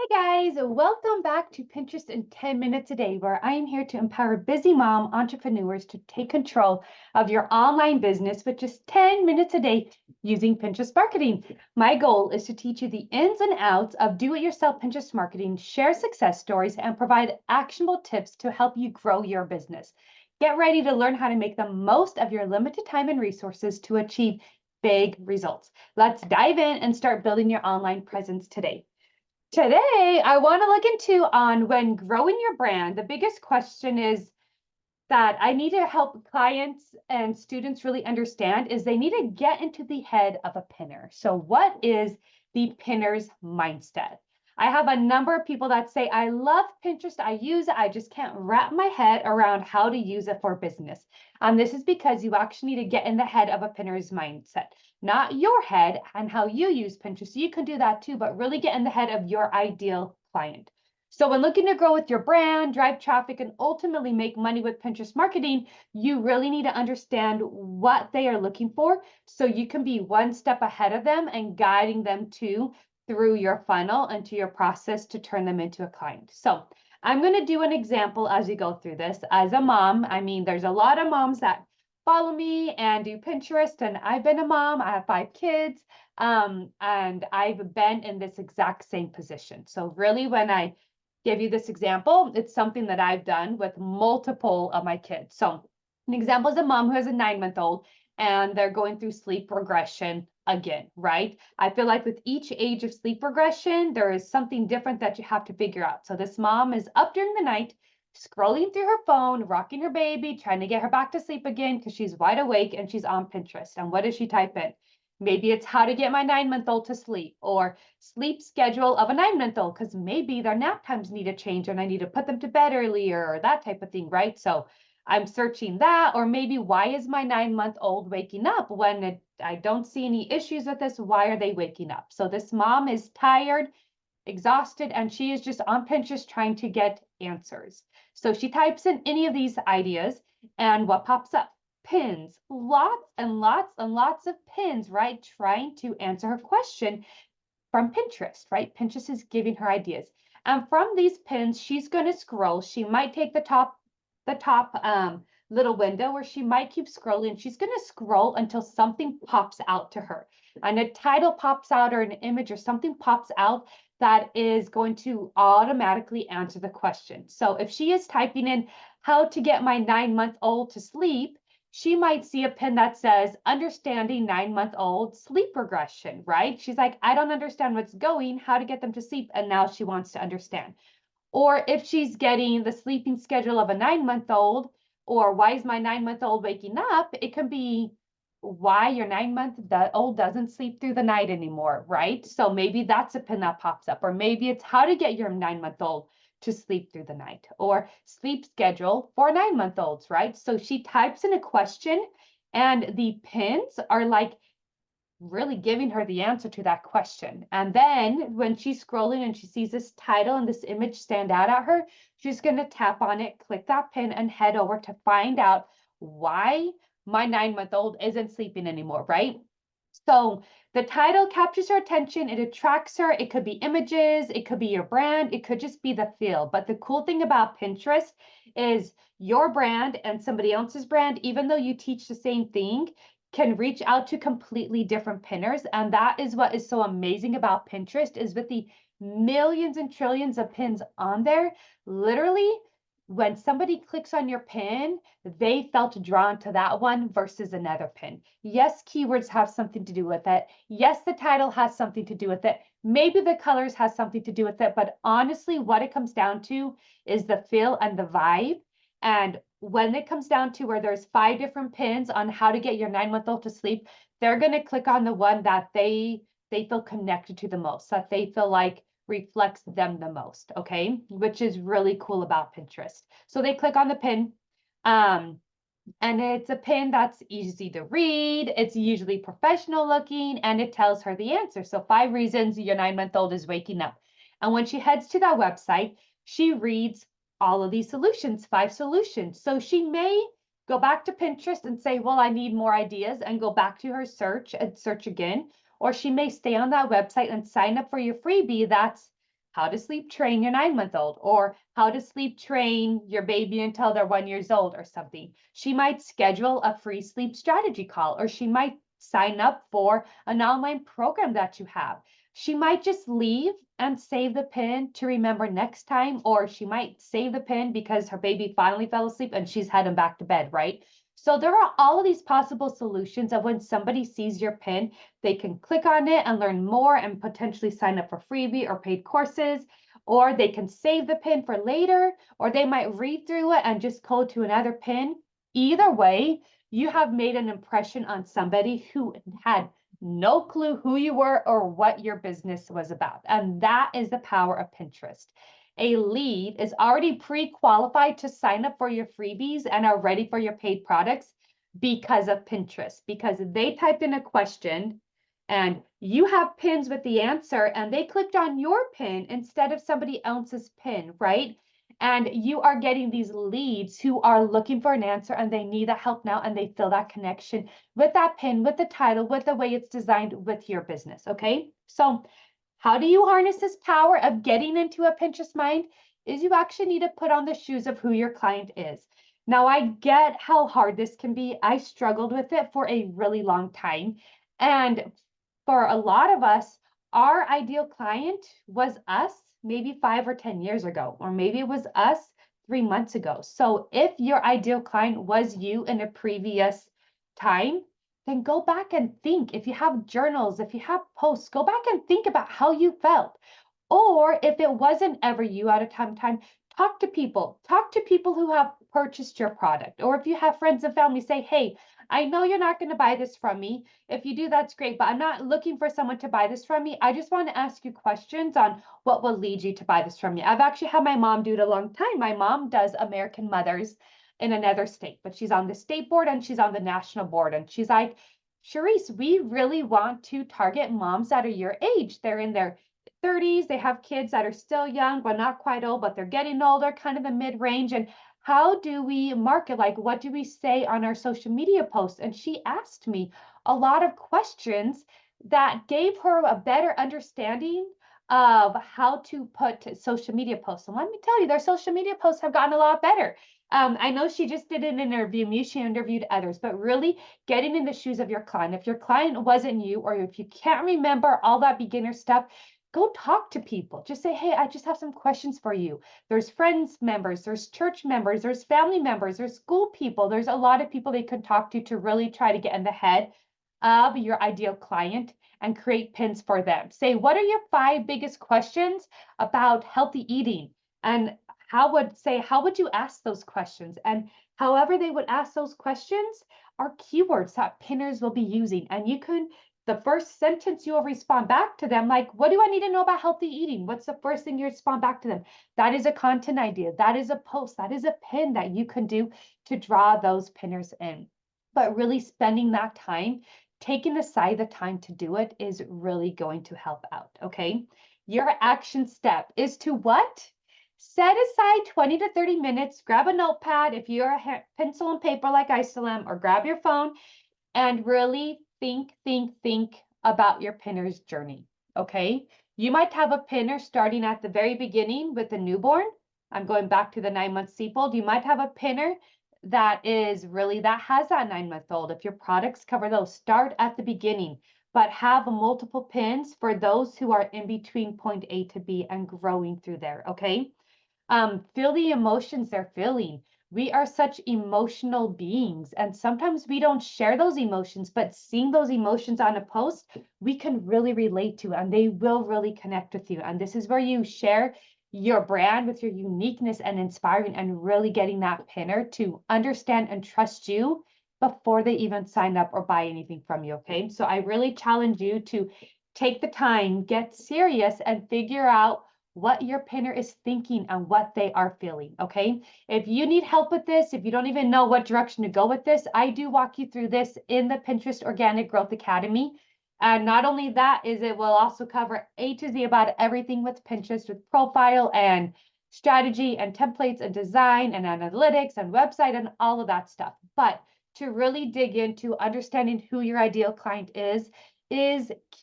Hey guys, welcome back to Pinterest in 10 minutes a day, where I am here to empower busy mom entrepreneurs to take control of your online business with just 10 minutes a day using Pinterest marketing. My goal is to teach you the ins and outs of do-it-yourself Pinterest marketing, share success stories, and provide actionable tips to help you grow your business. Get ready to learn how to make the most of your limited time and resources to achieve big results. Let's dive in and start building your online presence today. Today, I want to look into on when growing your brand. The biggest question is that I need to help clients and students really understand is they need to get into the head of a pinner. So what is the pinner's mindset? I have a number of people that say, I love Pinterest, I use it, I just can't wrap my head around how to use it for business. And this is because you actually need to get in the head of a pinner's mindset, not your head and how you use Pinterest. You can do that too, but really get in the head of your ideal client. So when looking to grow with your brand, drive traffic, and ultimately make money with Pinterest marketing, you really need to understand what they are looking for so you can be one step ahead of them and guiding them through your funnel and to your process to turn them into a client. So I'm going to do an example as you go through this. As a mom, I mean, there's a lot of moms that follow me and do Pinterest, and I've been a mom. I have 5 kids, and I've been in this exact same position. So really, when I give you this example, it's something that I've done with multiple of my kids. So an example is a mom who has a 9-month-old and they're going through sleep regression again, right? I feel like with each age of sleep regression, there is something different that you have to figure out. So this mom is up during the night, scrolling through her phone, rocking her baby, trying to get her back to sleep again because she's wide awake and she's on Pinterest. And what does she type in? Maybe it's how to get my 9-month-old to sleep, or sleep schedule of a 9-month-old, because maybe their nap times need to change and I need to put them to bed earlier, or that type of thing, right? So I'm searching that. Or maybe, why is my 9-month-old waking up when I don't see any issues with this? Why are they waking up? So this mom is tired, exhausted, and she is just on Pinterest trying to get answers. So she types in any of these ideas, and what pops up? Pins, lots and lots and lots of pins, right? Trying to answer her question from Pinterest, right? Pinterest is giving her ideas. And from these pins, she's going to scroll. She might take the top little window, where she might keep scrolling. She's going to scroll until something pops out to her. And a title pops out, or an image or something pops out that is going to automatically answer the question. So if she is typing in how to get my 9-month-old to sleep, she might see a pin that says understanding 9-month-old sleep regression, right? She's like, I don't understand what's going, how to get them to sleep. And now she wants to understand. Or if she's getting the sleeping schedule of a 9-month-old, or why is my 9-month-old waking up? It can be why your 9-month-old doesn't sleep through the night anymore, right? So maybe that's a pin that pops up. Or maybe it's how to get your 9-month-old to sleep through the night, or sleep schedule for 9-month-olds, right? So she types in a question, and the pins are like really giving her the answer to that question. And then when she's scrolling and she sees this title and this image stand out at her, she's going to tap on it, click that pin, and head over to find out why my 9-month-old isn't sleeping anymore, right? So the title captures her attention, it attracts her. It could be images, it could be your brand, it could just be the feel. But the cool thing about Pinterest is your brand and somebody else's brand, even though you teach the same thing, can reach out to completely different pinners. And that is what is so amazing about Pinterest, is with the millions and trillions of pins on there, literally when somebody clicks on your pin, they felt drawn to that one versus another pin. Yes, keywords have something to do with it. Yes, the title has something to do with it. Maybe the colors has something to do with it. But honestly, what it comes down to is the feel and the vibe. And when it comes down to where there's 5 different pins on how to get your 9-month-old to sleep, they're going to click on the one that they feel connected to the most, that they feel like reflects them the most, okay? Which is really cool about Pinterest. So they click on the pin, and it's a pin that's easy to read. It's usually professional looking, and it tells her the answer. So 5 reasons your 9-month-old is waking up. And when she heads to that website, she reads all of these solutions, 5 solutions. So she may go back to Pinterest and say, well, I need more ideas, and go back to her search and search again. Or she may stay on that website and sign up for your freebie that's how to sleep train your 9-month-old, or how to sleep train your baby until they're 1 year old or something. She might schedule a free sleep strategy call, or she might sign up for an online program that you have. She might just leave and save the pin to remember next time, or she might save the pin because her baby finally fell asleep and she's heading back to bed, right? So there are all of these possible solutions of when somebody sees your pin, they can click on it and learn more and potentially sign up for freebie or paid courses, or they can save the pin for later, or they might read through it and just code to another pin. Either way, you have made an impression on somebody who had no clue who you were or what your business was about. And that is the power of Pinterest. A lead is already pre-qualified to sign up for your freebies and are ready for your paid products because of Pinterest, because they typed in a question and you have pins with the answer and they clicked on your pin instead of somebody else's pin, right? And you are getting these leads who are looking for an answer and they need that help now, and they feel that connection with that pin, with the title, with the way it's designed with your business, okay? So how do you harness this power of getting into a Pinterest mind? Is you actually need to put on the shoes of who your client is. Now, I get how hard this can be. I struggled with it for a really long time. And for a lot of us, our ideal client was us maybe 5 or 10 years ago, or maybe it was us 3 months ago. So if your ideal client was you in a previous time, then go back and think. If you have journals, if you have posts, go back and think about how you felt. Or if it wasn't ever you at a time, talk to people. Talk to people who have purchased your product. Or if you have friends and family, say, hey, I know you're not going to buy this from me. If you do, that's great, but I'm not looking for someone to buy this from me. I just want to ask you questions on what will lead you to buy this from me. I've actually had my mom do it a long time. My mom does American Mothers in another state, but she's on the state board and she's on the national board. And she's like, Charisse, we really want to target moms that are your age. They're in their 30s. They have kids that are still young, but not quite old, but they're getting older, kind of the mid-range. And how do we market? Like, what do we say on our social media posts? And she asked me a lot of questions that gave her a better understanding of how to put social media posts. And let me tell you, their social media posts have gotten a lot better. I know she just did an interview, me, she interviewed others, but really getting in the shoes of your client. If your client wasn't you, or if you can't remember all that beginner stuff, go talk to people. Just say, hey, I just have some questions for you. There's friends members, there's church members, there's family members, there's school people. There's a lot of people they could talk to really try to get in the head of your ideal client and create pins for them. Say, what are your 5 biggest questions about healthy eating? And how would you ask those questions? And however they would ask those questions are keywords that pinners will be using. And you can, the first sentence you will respond back to them, like, what do I need to know about healthy eating? What's the first thing you respond back to them? That is a content idea. That is a post. That is a pin that you can do to draw those pinners in. But really spending that time, taking aside the time to do it, is really going to help out, okay? Your action step is to what? Set aside 20 to 30 minutes, grab a notepad if you're a pencil and paper like I still am, or grab your phone and really think about your pinner's journey, okay? You might have a pinner starting at the very beginning with the newborn. I'm going back to the 9-month Seafold. You might have a pinner that has that 9-month-old. If your products cover those, start at the beginning, but have multiple pins for those who are in between point A to B and growing through there, okay? Feel the emotions they're feeling. We are such emotional beings, and sometimes we don't share those emotions, but seeing those emotions on a post, we can really relate to, and they will really connect with you. And this is where you share your brand with your uniqueness and inspiring, and really getting that pinner to understand and trust you before they even sign up or buy anything from you, okay? So I really challenge you to take the time, get serious, and figure out what your pinner is thinking and what they are feeling, okay? If you need help with this, if you don't even know what direction to go with this, I do walk you through this in the Pinterest Organic Growth Academy. And not only that, is it will also cover A to Z about everything with Pinterest, with profile and strategy and templates and design and analytics and website and all of that stuff. But to really dig into understanding who your ideal client is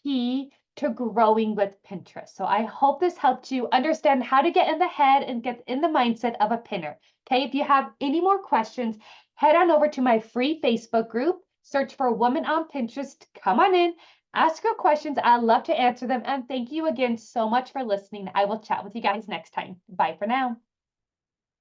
key to growing with Pinterest. So I hope this helped you understand how to get in the head and get in the mindset of a pinner. Okay, if you have any more questions, head on over to my free Facebook group, search for Woman on Pinterest, come on in, ask your questions. I'd love to answer them. And thank you again so much for listening. I will chat with you guys next time. Bye for now.